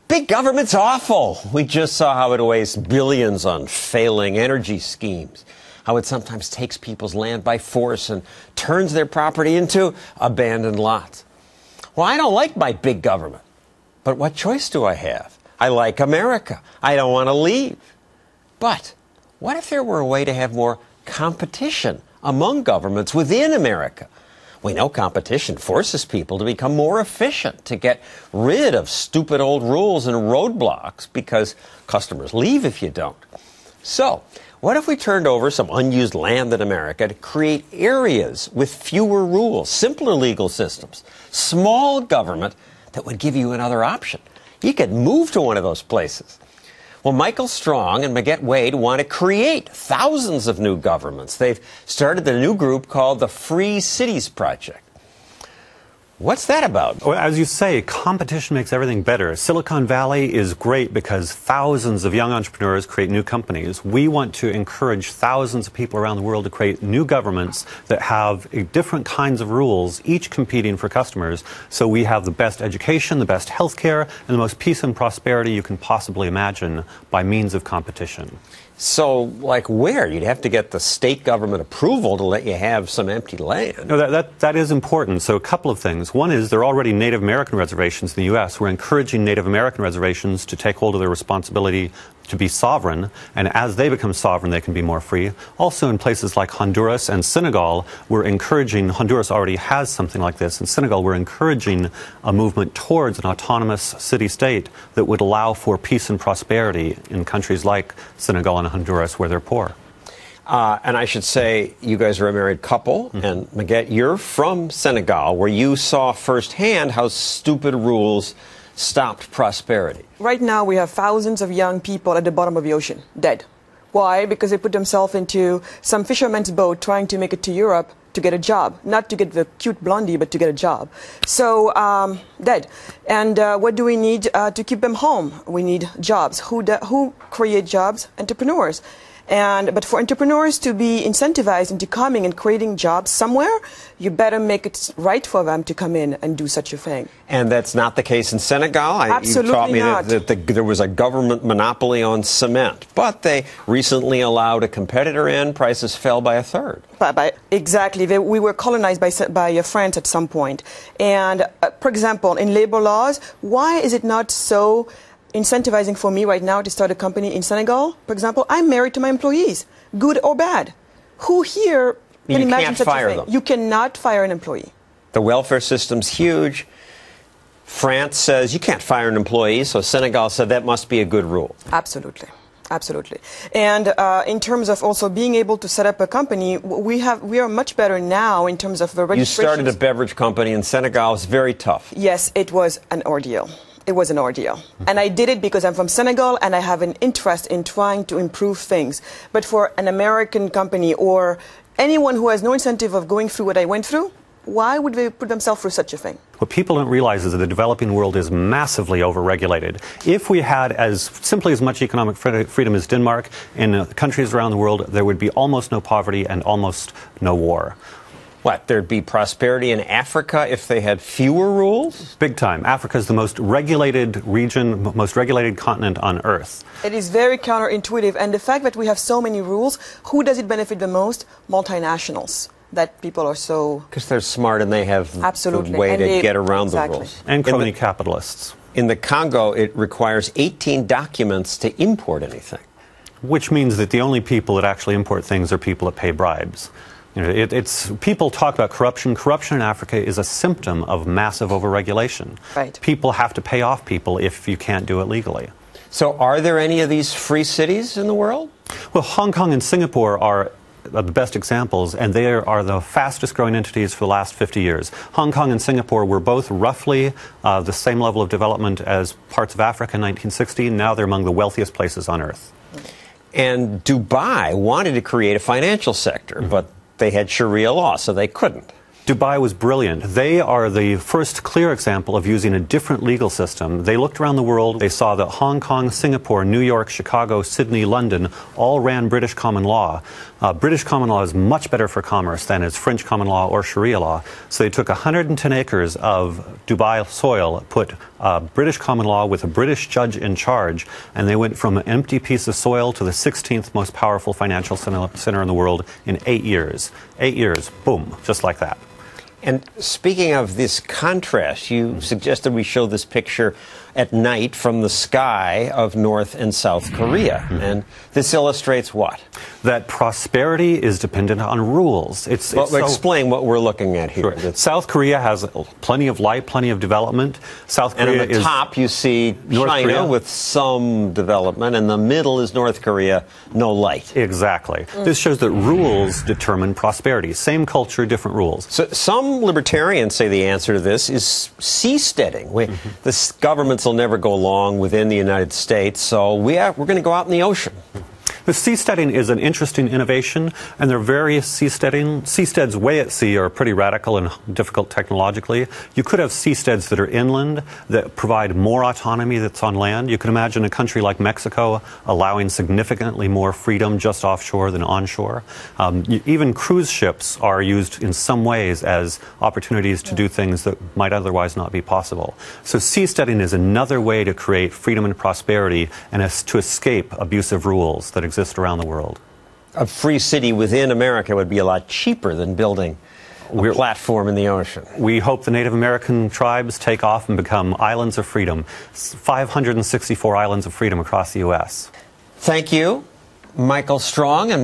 Big government's awful. We just saw how it wastes billions on failing energy schemes, how it sometimes takes people's land by force and turns their property into abandoned lots. Well, I don't like my big government, but what choice do I have? I like America. I don't want to leave. But what if there were a way to have more competition among governments within America? We know competition forces people to become more efficient, to get rid of stupid old rules and roadblocks because customers leave if you don't. So, what if we turned over some unused land in America to create areas with fewer rules, simpler legal systems, small government that would give you another option? You could move to one of those places. Well, Michael Strong and Maguette Wade want to create thousands of new governments. They've started a new group called the Free Cities Project. What's that about? Well, as you say, competition makes everything better. Silicon Valley is great because thousands of young entrepreneurs create new companies. We want to encourage thousands of people around the world to create new governments that have different kinds of rules, each competing for customers, so we have the best education, the best healthcare, and the most peace and prosperity you can possibly imagine by means of competition. So, like where? You'd have to get the state government approval to let you have some empty land. No, that is important. So a couple of things. One is there are already Native American reservations in the U.S. We're encouraging Native American reservations to take hold of their responsibility to be sovereign, and as they become sovereign, they can be more free. Also in places like Honduras and Senegal, we're encouraging, Honduras already has something like this. In Senegal, we're encouraging a movement towards an autonomous city-state that would allow for peace and prosperity in countries like Senegal and Honduras where they're poor. And I should say, you guys are a married couple, and Maguette, you're from Senegal, where you saw firsthand how stupid rules stopped prosperity. Right now we have thousands of young people at the bottom of the ocean, dead. Why? Because they put themselves into some fisherman's boat trying to make it to Europe to get a job. Not to get the cute blondie, but to get a job. So, dead. And what do we need to keep them home? We need jobs. Who create jobs? Entrepreneurs. But for entrepreneurs to be incentivized into coming and creating jobs somewhere, you better make it right for them to come in and do such a thing. And that's not the case in Senegal? Absolutely you taught me not. that there was a government monopoly on cement, but they recently allowed a competitor in. Prices fell by a third. Exactly. We were colonized by France at some point. And, for example, in labor laws, why is it not so incentivizing for me right now to start a company in Senegal? For example, I'm married to my employees, good or bad. Who here can imagine such a thing? You cannot fire an employee. The welfare system's huge. France says you can't fire an employee, so Senegal said that must be a good rule. Absolutely. Absolutely. And in terms of also being able to set up a company, we are much better now in terms of the registration. You started a beverage company in Senegal. It's very tough. Yes, it was an ordeal. It was an ordeal. And I did it because I'm from Senegal and I have an interest in trying to improve things. But for an American company or anyone who has no incentive of going through what I went through, why would they put themselves through such a thing? What people don't realize is that the developing world is massively overregulated. If we had simply as much economic freedom as Denmark, in countries around the world, there would be almost no poverty and almost no war. What, there'd be prosperity in Africa if they had fewer rules? Big time. Africa is the most regulated region, most regulated continent on Earth. It is very counterintuitive. And the fact that we have so many rules, who does it benefit the most? Multinationals. That people are so... Because they're smart and they have Absolutely. the way and to get around the rules. And crony capitalists. In the Congo, it requires 18 documents to import anything. Which means that the only people that actually import things are people that pay bribes. You know, people talk about corruption. Corruption in Africa is a symptom of massive overregulation. Right. People have to pay off people if you can't do it legally. So are there any of these free cities in the world? Well, Hong Kong and Singapore are the best examples, and they are the fastest growing entities for the last 50 years. Hong Kong and Singapore were both roughly the same level of development as parts of Africa in 1960. Now they're among the wealthiest places on Earth. And Dubai wanted to create a financial sector, but they had Sharia law, so they couldn't. Dubai was brilliant. They are the first clear example of using a different legal system. They looked around the world. They saw that Hong Kong, Singapore, New York, Chicago, Sydney, London all ran British common law. British common law is much better for commerce than is French common law or Sharia law. So they took 110 acres of Dubai soil, put British common law with a British judge in charge, and they went from an empty piece of soil to the 16th most powerful financial center in the world in 8 years. 8 years, boom, just like that. And speaking of this contrast, you suggested we show this picture at night from the sky of North and South Korea. And this illustrates what? That prosperity is dependent on rules. Explain what we're looking at here. Sure. South Korea has plenty of light, plenty of development. South Korea and on the top you see North China Korea with some development. In the middle is North Korea, no light. Exactly. This shows that rules determine prosperity. Same culture, different rules. So some libertarians say the answer to this is seasteading. The governments will never go along within the United States, so we're going to go out in the ocean. The seasteading is an interesting innovation, and there are various seasteads way at sea are pretty radical and difficult technologically. You could have seasteads that are inland that provide more autonomy that's on land. You can imagine a country like Mexico allowing significantly more freedom just offshore than onshore. Even cruise ships are used in some ways as opportunities to do things that might otherwise not be possible. So seasteading is another way to create freedom and prosperity and to escape abusive rules that exist around the world. A free city within America would be a lot cheaper than building a platform in the ocean. We hope the Native American tribes take off and become islands of freedom. 564 islands of freedom across the U.S. Thank you, Michael Strong. And